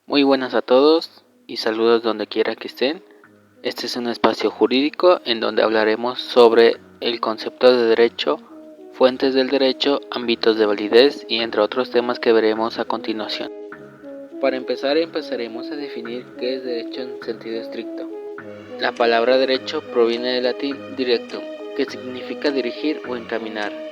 Muy buenas a todos y saludos donde quiera que estén. Este es un espacio jurídico en donde hablaremos sobre el concepto de derecho, fuentes del derecho, ámbitos de validez y entre otros temas que veremos a continuación. Para empezar, empezaremos a definir qué es derecho en sentido estricto. La palabra derecho proviene del latín directum, que significa dirigir o encaminar.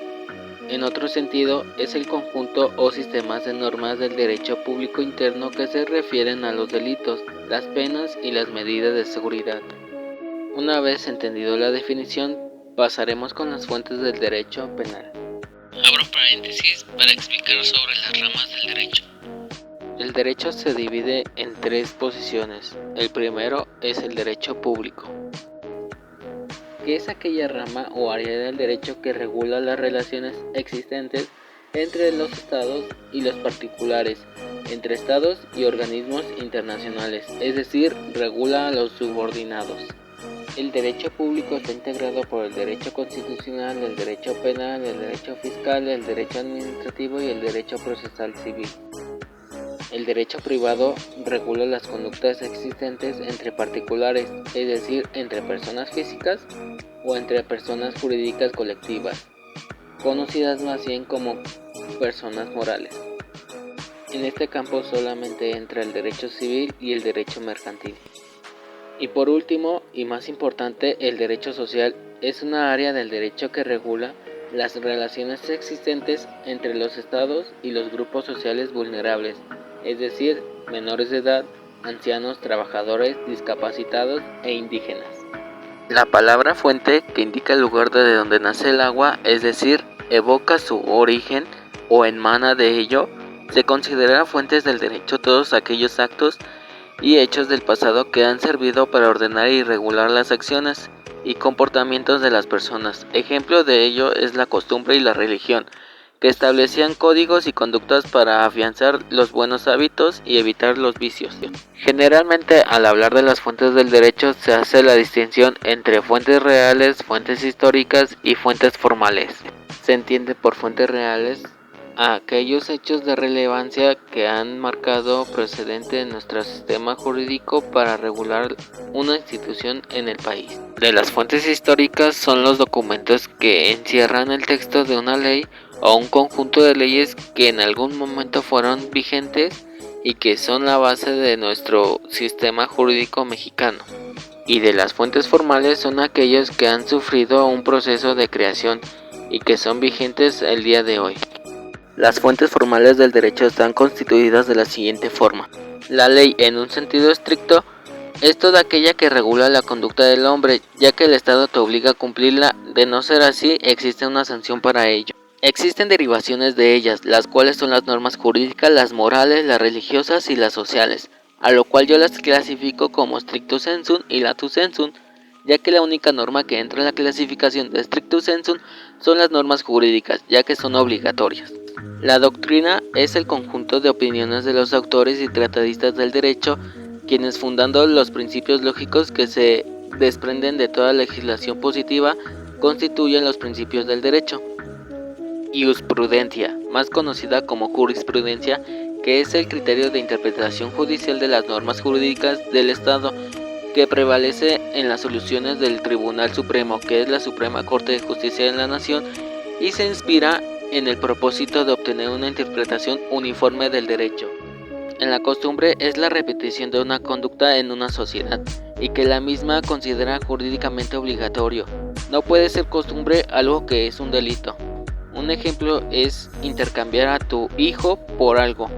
En otro sentido, es el conjunto o sistemas de normas del derecho público interno que se refieren a los delitos, las penas y las medidas de seguridad. Una vez entendido la definición, pasaremos con las fuentes del derecho penal. Abro paréntesis para explicar sobre las ramas del derecho. El derecho se divide en tres posiciones. El primero es el derecho público, que es aquella rama o área del derecho que regula las relaciones existentes entre los estados y los particulares, entre estados y organismos internacionales, es decir, regula a los subordinados. El derecho público está integrado por el derecho constitucional, el derecho penal, el derecho fiscal, el derecho administrativo y el derecho procesal civil. El derecho privado regula las conductas existentes entre particulares, es decir, entre personas físicas o entre personas jurídicas colectivas, conocidas más bien como personas morales. En este campo solamente entra el derecho civil y el derecho mercantil. Y por último, y más importante, el derecho social es una área del derecho que regula las relaciones existentes entre los estados y los grupos sociales vulnerables, es decir, menores de edad, ancianos, trabajadores, discapacitados e indígenas. La palabra fuente, que indica el lugar de donde nace el agua, es decir, evoca su origen o emana de ello, se considera fuentes del derecho todos aquellos actos y hechos del pasado que han servido para ordenar y regular las acciones y comportamientos de las personas. Ejemplo de ello es la costumbre y la religión, que establecían códigos y conductas para afianzar los buenos hábitos y evitar los vicios. Generalmente, al hablar de las fuentes del derecho, se hace la distinción entre fuentes reales, fuentes históricas y fuentes formales. Se entiende por fuentes reales a aquellos hechos de relevancia que han marcado precedente en nuestro sistema jurídico para regular una institución en el país. De las fuentes históricas son los documentos que encierran el texto de una ley o un conjunto de leyes que en algún momento fueron vigentes y que son la base de nuestro sistema jurídico mexicano. Y de las fuentes formales son aquellos que han sufrido un proceso de creación y que son vigentes el día de hoy. Las fuentes formales del derecho están constituidas de la siguiente forma. La ley, en un sentido estricto, es toda aquella que regula la conducta del hombre, ya que el Estado te obliga a cumplirla. De no ser así, existe una sanción para ello. Existen derivaciones de ellas, las cuales son las normas jurídicas, las morales, las religiosas y las sociales, a lo cual yo las clasifico como stricto sensu y lato sensu, ya que la única norma que entra en la clasificación de stricto sensu son las normas jurídicas, ya que son obligatorias. La doctrina es el conjunto de opiniones de los autores y tratadistas del derecho, quienes fundando los principios lógicos que se desprenden de toda legislación positiva, constituyen los principios del derecho. Jurisprudencia, más conocida como jurisprudencia, que es el criterio de interpretación judicial de las normas jurídicas del Estado, que prevalece en las soluciones del Tribunal Supremo, que es la Suprema Corte de Justicia de la Nación, y se inspira en el propósito de obtener una interpretación uniforme del derecho. En la costumbre es la repetición de una conducta en una sociedad y que la misma considera jurídicamente obligatorio. No puede ser costumbre algo que es un delito. Un ejemplo es intercambiar a tu hijo por algo.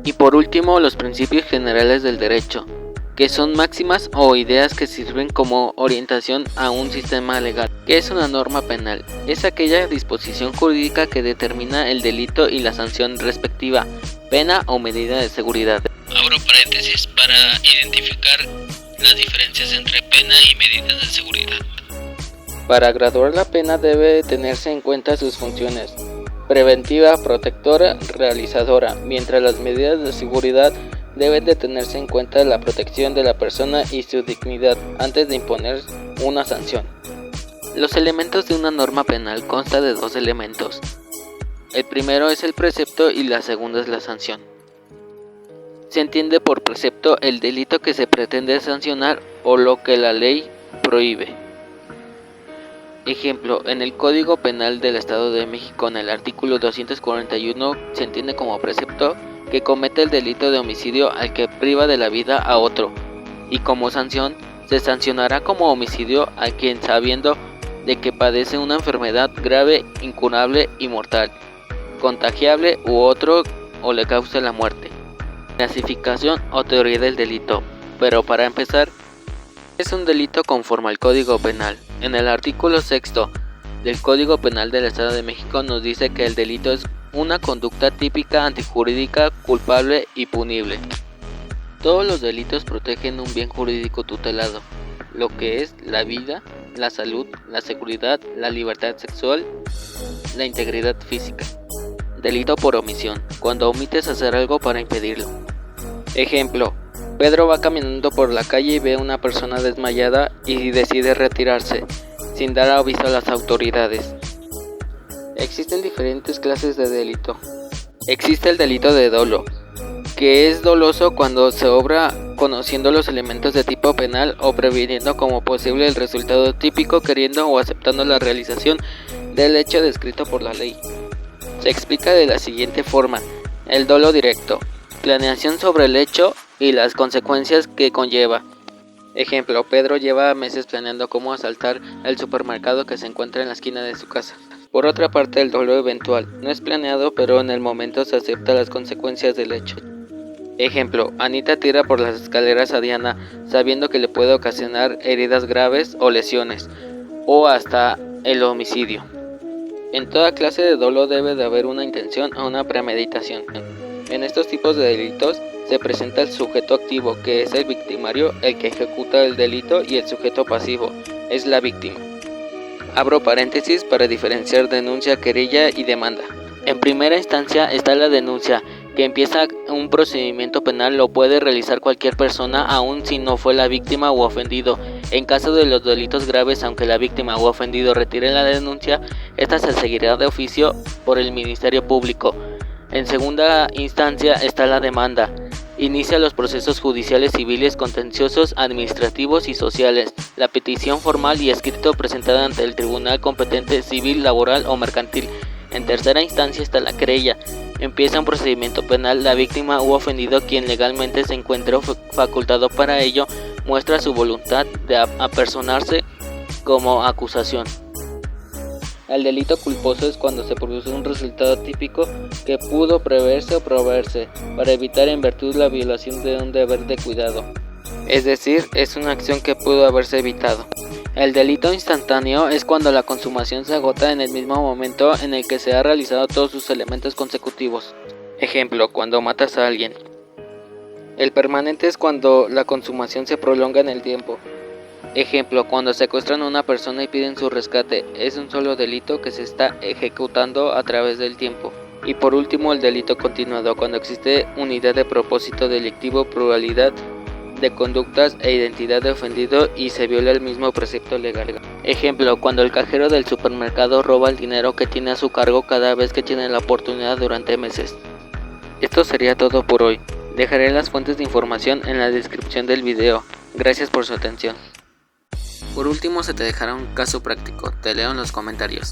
Y por último, los principios generales del derecho, que son máximas o ideas que sirven como orientación a un sistema legal. ¿Qué es una norma penal? Es aquella disposición jurídica que determina el delito y la sanción respectiva, pena o medida de seguridad. Abro paréntesis para identificar las diferencias entre pena y medidas de seguridad. Para graduar la pena debe tenerse en cuenta sus funciones: preventiva, protectora, realizadora, mientras las medidas de seguridad deben de tenerse en cuenta la protección de la persona y su dignidad antes de imponer una sanción. Los elementos de una norma penal constan de dos elementos. El primero es el precepto y la segunda es la sanción. Se entiende por precepto el delito que se pretende sancionar o lo que la ley prohíbe. Ejemplo, en el Código Penal del Estado de México, en el artículo 241, se entiende como precepto que comete el delito de homicidio al que priva de la vida a otro, y como sanción, se sancionará como homicidio a quien, sabiendo de que padece una enfermedad grave, incurable y mortal, contagiable u otro, o le cause la muerte. Clasificación o teoría del delito. Pero para empezar, es un delito conforme al Código Penal. En el artículo 6 del Código Penal del Estado de México nos dice que el delito es una conducta típica, antijurídica, culpable y punible. Todos los delitos protegen un bien jurídico tutelado, lo que es la vida, la salud, la seguridad, la libertad sexual, la integridad física. Delito por omisión, cuando omites hacer algo para impedirlo. Ejemplo, Pedro va caminando por la calle y ve a una persona desmayada y decide retirarse, sin dar aviso a las autoridades. Existen diferentes clases de delito. Existe el delito de dolo, que es doloso cuando se obra conociendo los elementos de tipo penal o previniendo como posible el resultado típico, queriendo o aceptando la realización del hecho descrito por la ley. Se explica de la siguiente forma: el dolo directo, planeación sobre el hecho y las consecuencias que conlleva. Ejemplo, Pedro lleva meses planeando cómo asaltar el supermercado que se encuentra en la esquina de su casa. Por otra parte, el dolo eventual no es planeado, pero en el momento se acepta las consecuencias del hecho. Ejemplo, Anita tira por las escaleras a Diana sabiendo que le puede ocasionar heridas graves o lesiones, o hasta el homicidio. En toda clase de dolo debe de haber una intención o una premeditación. En estos tipos de delitos se presenta el sujeto activo, que es el victimario, el que ejecuta el delito, y el sujeto pasivo, es la víctima. Abro paréntesis para diferenciar denuncia, querella y demanda. En primera instancia está la denuncia, que empieza un procedimiento penal, lo puede realizar cualquier persona, aun si no fue la víctima u ofendido. En caso de los delitos graves, aunque la víctima u ofendido retire la denuncia, esta se seguirá de oficio por el Ministerio Público. En segunda instancia está la demanda. Inicia los procesos judiciales, civiles, contenciosos, administrativos y sociales. La petición formal y escrito presentada ante el tribunal competente civil, laboral o mercantil. En tercera instancia está la querella. Empieza un procedimiento penal. La víctima u ofendido, quien legalmente se encuentre facultado para ello, muestra su voluntad de apersonarse como acusación. El delito culposo es cuando se produce un resultado típico que pudo preverse o proveerse para evitar en virtud la violación de un deber de cuidado. Es decir, es una acción que pudo haberse evitado. El delito instantáneo es cuando la consumación se agota en el mismo momento en el que se ha realizado todos sus elementos consecutivos. Ejemplo, cuando matas a alguien. El permanente es cuando la consumación se prolonga en el tiempo. Ejemplo, cuando secuestran a una persona y piden su rescate, es un solo delito que se está ejecutando a través del tiempo. Y por último, el delito continuado, cuando existe unidad de propósito delictivo, pluralidad de conductas e identidad de ofendido y se viola el mismo precepto legal. Ejemplo, cuando el cajero del supermercado roba el dinero que tiene a su cargo cada vez que tiene la oportunidad durante meses. Esto sería todo por hoy. Dejaré las fuentes de información en la descripción del video. Gracias por su atención. Por último, se te dejará un caso práctico. Te leo en los comentarios.